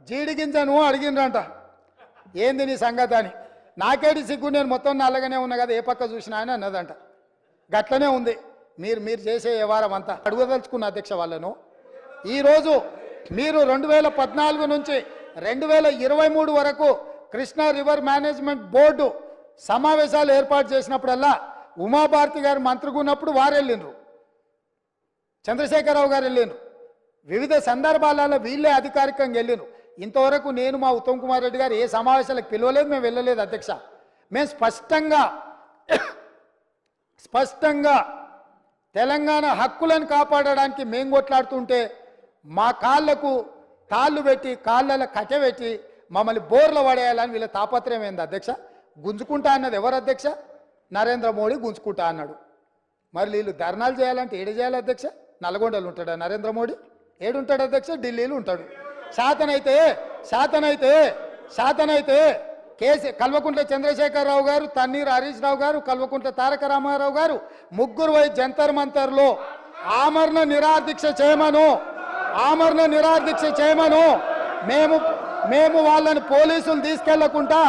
జీడి గింజను అడిగిండ్రంట, ఏంది నీ సంగతి అని. నాకేటి సిగ్గు, నేను మొత్తం నల్లగానే ఉన్నా కదా, ఏ పక్క చూసినా అని అన్నదంట. గట్లనే ఉంది మీరు చేసే వ్యవహారం అంతా. అడుగుదలుచుకున్న అధ్యక్ష వాళ్ళను, ఈరోజు మీరు 2014 నుంచి 2023 వరకు కృష్ణా రివర్ మేనేజ్మెంట్ బోర్డు సమావేశాలు ఏర్పాటు చేసినప్పుడల్లా ఉమాభారతి గారు మంత్రిగా ఉన్నప్పుడు వారు వెళ్ళిండ్రు, చంద్రశేఖరరావు గారు వెళ్ళిండ్రు, వివిధ సందర్భాలలో వీళ్ళే అధికారికంగా వెళ్ళిండ్రు. ఇంతవరకు నేను మా ఉత్తమ్ కుమార్ రెడ్డి గారు ఏ సమావేశాలకు పిలవలేదు, మేము వెళ్ళలేదు అధ్యక్ష. మేము స్పష్టంగా తెలంగాణ హక్కులను కాపాడడానికి మేము కొట్లాడుతుంటే మా కాళ్లకు తాళ్ళు పెట్టి కాళ్ళలో కట్టెబెట్టి మమ్మల్ని బోర్లు పడేయాలని వీళ్ళ తాపత్రయం ఏంది అధ్యక్ష? గుంజుకుంటా అన్నది ఎవరు అధ్యక్ష? నరేంద్ర మోడీ గుంజుకుంటా అన్నాడు. మరి వీళ్ళు ధర్నాలు చేయాలంటే ఏడు చేయాలి అధ్యక్ష? నల్గొండలు ఉంటాడా నరేంద్ర మోడీ? ఏడుంటాడు అధ్యక్ష? ఢిల్లీలో ఉంటాడు. శాతనైతే కల్వకుంట్ల చంద్రశేఖరరావు గారు, తన్నీర్ హరీష్ రావు గారు, కల్వకుంట్ల తారక రామారావు గారు ముగ్గురు పోయి జంతర్ మంతర్లో ఆమరణ నిరాదీక్ష చేయమను. మేము వాళ్ళని పోలీసులు తీసుకెళ్లకుండా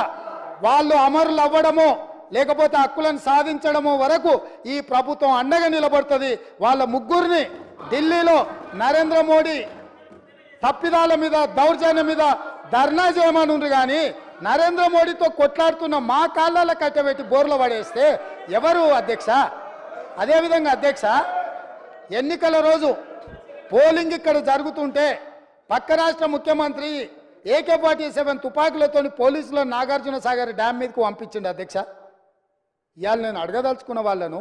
వాళ్ళు అమరులు అవ్వడమో లేకపోతే హక్కులను సాధించడమో వరకు ఈ ప్రభుత్వం అండగా నిలబడుతుంది. వాళ్ళ ముగ్గురిని ఢిల్లీలో నరేంద్ర మోడీ తప్పిదాల మీద దౌర్జన్యం మీద ధర్నా చేయమనుండ్రు. కానీ నరేంద్ర మోడీతో కొట్లాడుతున్న మా కాళ్ళలో కట్టబెట్టి బోర్లు పడేస్తే ఎవరు అధ్యక్ష? అదేవిధంగా అధ్యక్ష, ఎన్నికల రోజు పోలింగ్ ఇక్కడ జరుగుతుంటే పక్క రాష్ట్ర ముఖ్యమంత్రి AK-47 తుపాకులతో పోలీసులను నాగార్జున సాగర్ డ్యామ్ మీదకు పంపించిండు అధ్యక్ష. ఇవాళ నేను అడగదలుచుకున్న వాళ్ళను,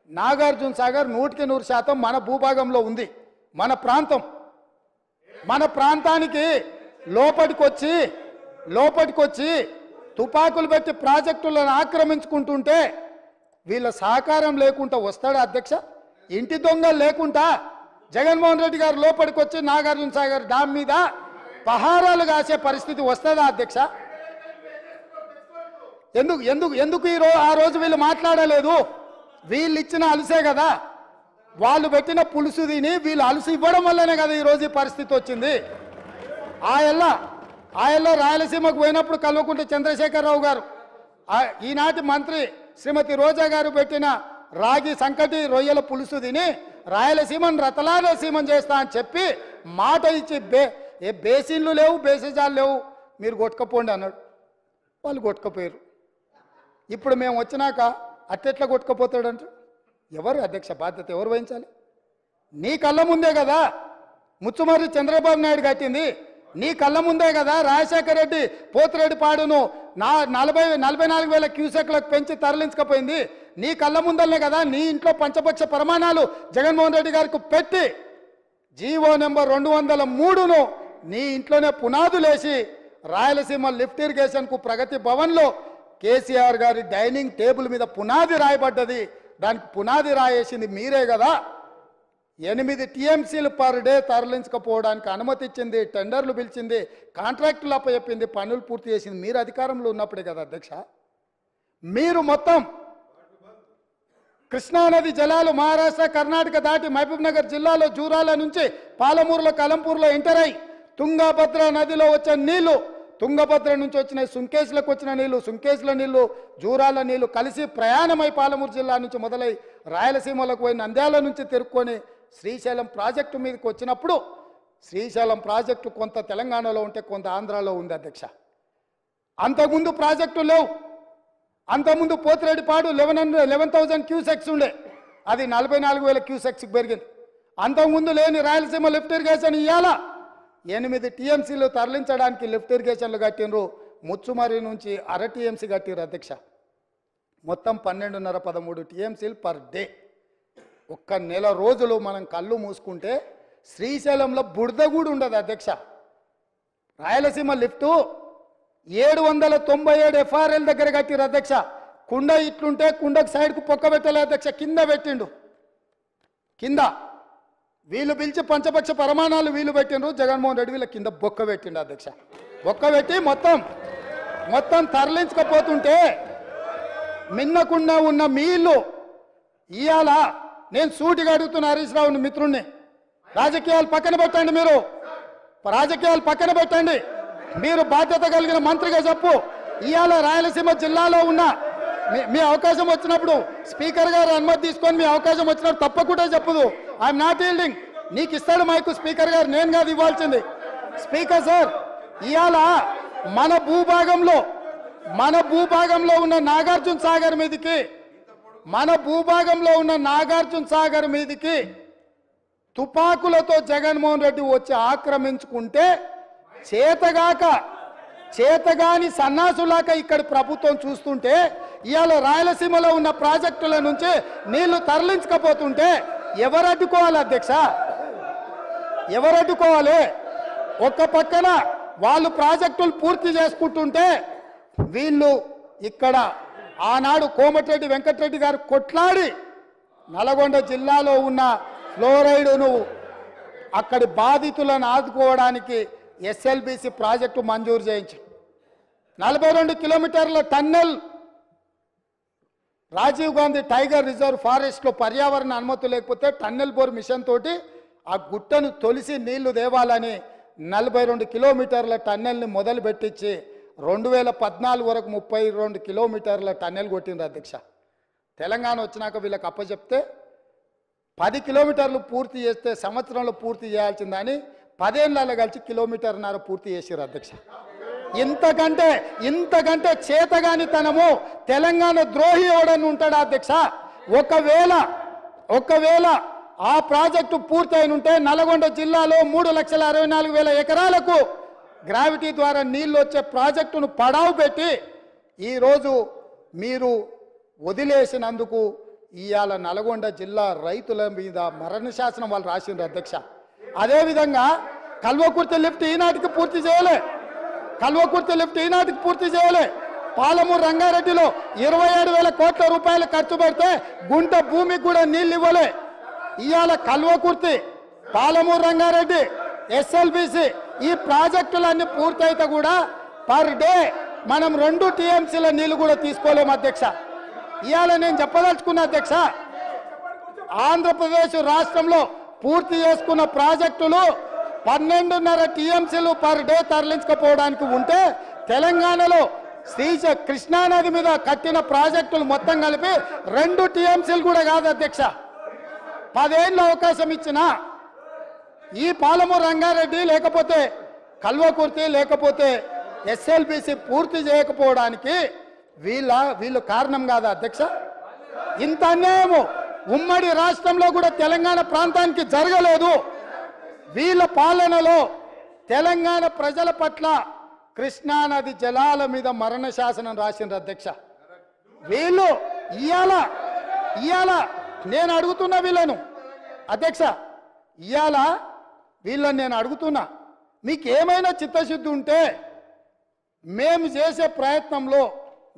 నాగార్జున సాగర్ 100% మన భూభాగంలో ఉంది. మన ప్రాంతానికి లోపటికొచ్చి తుపాకులు పెట్టి ప్రాజెక్టులను ఆక్రమించుకుంటుంటే వీళ్ళ సహకారం లేకుండా వస్తాడా అధ్యక్ష? ఇంటి దొంగలు లేకుండా జగన్మోహన్ రెడ్డి గారు లోపలికి వచ్చి నాగార్జున సాగర్ డ్యామ్ మీద పహారాలు కాసే పరిస్థితి వస్తుందా అధ్యక్ష? ఎందుకు ఆ రోజు వీళ్ళు మాట్లాడలేదు? వీళ్ళు ఇచ్చిన అలుసే కదా, వాళ్ళు పెట్టిన పులుసు తిని వీళ్ళు అలుసు ఇవ్వడం వల్లనే కదా ఈరోజు ఈ పరిస్థితి వచ్చింది. ఆయల్లో రాయలసీమకు పోయినప్పుడు కల్వకుంట్ల చంద్రశేఖరరావు గారు, ఈనాటి మంత్రి శ్రీమతి రోజా గారు పెట్టిన రాగి సంకటి రొయ్యల పులుసు తిని రాయలసీమను రతలాలసీమను చేస్తా అని చెప్పి మాట ఇచ్చి బేసిన్లు లేవు, బేసిజాలు లేవు, మీరు కొట్టుకపోండి అన్నాడు. వాళ్ళు కొట్టుకపోయారు. ఇప్పుడు మేము వచ్చినాక అట్టెట్లా కొట్టుకపోతాడంట? ఎవరు అధ్యక్ష బాధ్యత ఎవరు వహించాలి? నీ కళ్ళ ముందే కదా ముచ్చుమర్రి చంద్రబాబు నాయుడు కట్టింది, నీ కళ్ళ ముందే కదా రాజశేఖర రెడ్డి పోతిరెడ్డి పాడును 44,000 క్యూసెక్లకు పెంచి తరలించకపోయింది. నీ కళ్ళ ముందలనే కదా నీ ఇంట్లో పంచపక్ష ప్రమాణాలు జగన్మోహన్ రెడ్డి గారికి పెట్టి జీవో నెంబర్ 203ను నీ ఇంట్లోనే పునాదులేసి రాయలసీమ లిఫ్ట్ ఇరిగేషన్కు ప్రగతి భవన్లో కేసీఆర్ గారి డైనింగ్ టేబుల్ మీద పునాది రాయబడ్డది. దానికి పునాది రాయేసింది మీరే కదా. 8 TMCలు పర్ డే తరలించకపోవడానికి అనుమతి ఇచ్చింది, టెండర్లు పిలిచింది, కాంట్రాక్టులు అప్పచెప్పింది, పనులు పూర్తి చేసింది మీరు అధికారంలో ఉన్నప్పుడే కదా అధ్యక్ష. మీరు మొత్తం కృష్ణానది జలాలు మహారాష్ట్ర కర్ణాటక దాటి మహబూబ్ నగర్ జిల్లాలో జూరాల నుంచి పాలమూరులో కలంపూర్లో ఎంటర్ అయి తుంగభద్ర నదిలో వచ్చే నీళ్లు, తుంగభద్ర నుంచి వచ్చిన సుంకేశ్లకు వచ్చిన నీళ్లు, సుంకేశ్ల నీళ్లు జూరాల నీళ్లు కలిసి ప్రయాణమై పాలమూరు జిల్లా నుంచి మొదలై రాయలసీమలకు పోయి నంద్యాల నుంచి తిరుక్కొని శ్రీశైలం ప్రాజెక్టు మీదకి వచ్చినప్పుడు శ్రీశైలం ప్రాజెక్టు కొంత తెలంగాణలో ఉంటే కొంత ఆంధ్రాలో ఉంది అధ్యక్ష. అంతకుముందు ప్రాజెక్టు లేవు. అంతకుముందు పోతిరెడ్డిపాడు 11,000 క్యూసెక్స్ ఉండే, అది 44,000 క్యూసెక్స్కి పెరిగింది. అంతకుముందు లేని రాయలసీమ లిఫ్ట్ ఇరిగేషన్ ఇవ్వాలా 8 TMCలు తరలించడానికి లిఫ్ట్ ఇరిగేషన్లు కట్టినరు. ముచ్చుమర్రి నుంచి 1/2 TMC కట్టిరు అధ్యక్ష. మొత్తం 12.5-13 TMCలు పర్ డే. ఒక్క నెల రోజులు మనం కళ్ళు మూసుకుంటే శ్రీశైలంలో బురద కూడా ఉండదు అధ్యక్ష. రాయలసీమ లిఫ్టు 797 FRL దగ్గర కట్టిరు అధ్యక్ష. కుండ ఇట్లుంటే కుండకు సైడ్కు పొక్క పెట్టలే అధ్యక్ష, కింద పెట్టిండు. కింద వీళ్ళు పిలిచి పంచపక్ష ప్రమాణాలు వీళ్ళు పెట్టిండ్రు, జగన్మోహన్ రెడ్డి వీళ్ళ కింద బొక్క పెట్టిండు అధ్యక్ష. బొక్క పెట్టి మొత్తం తరలించకపోతుంటే మిన్నకుండా ఉన్న మీళ్ళు ఇవాళ నేను సూటిగా అడుగుతున్న హరీష్ రావుని మిత్రుణ్ణి, రాజకీయాలు పక్కన పెట్టండి, మీరు రాజకీయాలు పక్కన పెట్టండి. మీరు బాధ్యత కలిగిన మంత్రిగా చెప్పు. ఇవాళ రాయలసీమ జిల్లాలో ఉన్న మీ అవకాశం వచ్చినప్పుడు స్పీకర్ గారు అనుమతి తీసుకొని మీ అవకాశం వచ్చినప్పుడు తప్పకుండా చెప్పదు. I'm not yielding. నీకు ఇస్తాడు మైకు స్పీకర్ గారు, నేను కాదు ఇవ్వాల్సింది. స్పీకర్ సార్, ఇవాళ మన భూభాగంలో ఉన్న నాగార్జున సాగర్ మీదికి తుపాకులతో జగన్మోహన్ రెడ్డి వచ్చి ఆక్రమించుకుంటే చేతగాని సన్నాసులాక ఇక్కడ ప్రభుత్వం చూస్తుంటే ఇవాళ రాయలసీమలో ఉన్న ప్రాజెక్టుల నుంచి నీళ్లు తరలించకపోతుంటే ఎవరు అడ్డుకోవాలి అధ్యక్ష? ఎవరు అడ్డుకోవాలి? ఒక్క పక్కన వాళ్ళు ప్రాజెక్టులు పూర్తి చేసుకుంటుంటే వీళ్ళు ఇక్కడ ఆనాడు కోమటిరెడ్డి వెంకటరెడ్డి గారు కొట్లాడి నల్గొండ జిల్లాలో ఉన్న ఫ్లోరైడ్ను అక్కడి బాధితులను ఆదుకోవడానికి ఎస్ఎల్బిసి ప్రాజెక్టు మంజూరు చేయించి 42 కిలోమీటర్ల tunnel Rajiv Gandhi tiger reserve ఫారెస్ట్లో పర్యావరణ అనుమతి లేకపోతే టన్నెల్ బోర్ మిషన్ తోటి ఆ గుట్టను తొలిసి నీళ్లు దేవాలని 42 కిలోమీటర్ల టన్నెల్ని మొదలు పెట్టించి 2014 వరకు 32 కిలోమీటర్ల టన్నెల్ కొట్టింది అధ్యక్ష. తెలంగాణ వచ్చినాక వీళ్ళకి అప్పచెప్తే 10 కిలోమీటర్లు పూర్తి చేస్తే సంవత్సరంలో పూర్తి చేయాల్సిందని 10 ఏళ్ళలో కలిసి 1.5 కిలోమీటర్లు పూర్తి చేసారు అధ్యక్ష. ఇంతకంటే చేతగానితనము తెలంగాణ ద్రోహి ఎవడని ఉంటాడా అధ్యక్ష? ఒకవేళ ఆ ప్రాజెక్టు పూర్తి అయిన ఉంటే నల్గొండ జిల్లాలో 3,64,000 ఎకరాలకు గ్రావిటీ ద్వారా నీళ్లు వచ్చే ప్రాజెక్టును పడావు పెట్టి ఈరోజు మీరు వదిలేసినందుకు ఇవాళ నల్గొండ జిల్లా రైతుల మీద మరణ శాసనం వాళ్ళు రాసిండ్రు అధ్యక్ష. అదేవిధంగా కల్వకుర్తి లిఫ్ట్ ఈనాటికి పూర్తి చేయలే. పాలమూరు రంగారెడ్డిలో 27,000 కోట్ల రూపాయలు ఖర్చు పెడితే గుంట భూమికి కూడా నీళ్ళు ఇవ్వలే. ఇవాళ కల్వకుర్తి, పాలమూరు రంగారెడ్డి, ఎస్ఎల్బిసి ఈ ప్రాజెక్టులన్నీ పూర్తయితే కూడా పర్ డే మనం 2 టీఎంసీల నీళ్లు కూడా తీసుకోలేము అధ్యక్ష. ఇవాళ నేను చెప్పదలుచుకున్న అధ్యక్ష, ఆంధ్రప్రదేశ్ రాష్ట్రంలో పూర్తి చేసుకున్న ప్రాజెక్టులు 12.5 టీఎంసీలు పర్ డే తరలించకపోవడానికి ఉంటే తెలంగాణలో కృష్ణానది మీద కట్టిన ప్రాజెక్టులు మొత్తం కలిపి 2 టీఎంసీలు కూడా కాదు అధ్యక్ష. 10 ఏళ్ళ అవకాశం ఇచ్చిన ఈ పాలమూరు రంగారెడ్డి లేకపోతే కల్వకుర్తి లేకపోతే ఎస్ఎల్బిసి పూర్తి చేయకపోవడానికి వీళ్ళు కారణం కాదా అధ్యక్ష? ఇంత అన్యాయము ఉమ్మడి రాష్ట్రంలో కూడా తెలంగాణ ప్రాంతానికి జరగలేదు. వీళ్ళ పాలనలో తెలంగాణ ప్రజల పట్ల కృష్ణానది జలాల మీద మరణ శాసనం రాసిండ్రు అధ్యక్ష. వీళ్ళు ఇవాళ నేను అడుగుతున్నా వీళ్ళను అధ్యక్ష, వీళ్ళని నేను అడుగుతున్నా, మీకు ఏమైనా చిత్తశుద్ధి ఉంటే మేము చేసే ప్రయత్నంలో,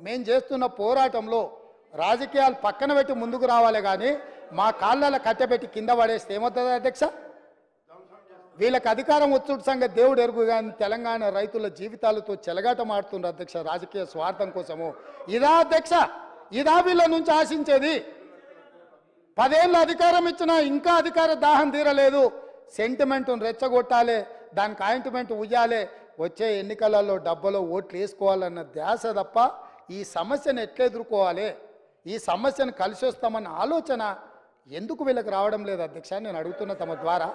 మేము చేస్తున్న పోరాటంలో రాజకీయాలు పక్కన పెట్టి ముందుకు రావాలి కానీ మా కాళ్ళలో కట్టెపెట్టి కింద పడేస్తే ఏమవుతుంది అధ్యక్ష? వీళ్ళకి అధికారం వచ్చుడు సంగతి దేవుడు ఎరుగు కానీ తెలంగాణ రైతుల జీవితాలతో చెలగాటం ఆడుతున్నారు అధ్యక్ష రాజకీయ స్వార్థం కోసము. ఇదా అధ్యక్ష? ఇదా వీళ్ళ నుంచి ఆశించేది? 10 ఏళ్ళ అధికారం ఇచ్చినా ఇంకా అధికార దాహం తీరలేదు. సెంటిమెంట్ను రెచ్చగొట్టాలి, దానికి ఆయింట్మెంట్ ఉయ్యాలి, వచ్చే ఎన్నికలలో డబ్బలో ఓట్లు వేసుకోవాలన్న ధ్యాస తప్ప ఈ సమస్యను ఎట్లా ఎదుర్కోవాలి, ఈ సమస్యను కలిసి వస్తామన్న ఆలోచన ఎందుకు వీళ్ళకి రావడం లేదు అధ్యక్ష? నేను అడుగుతున్న తమ ద్వారా.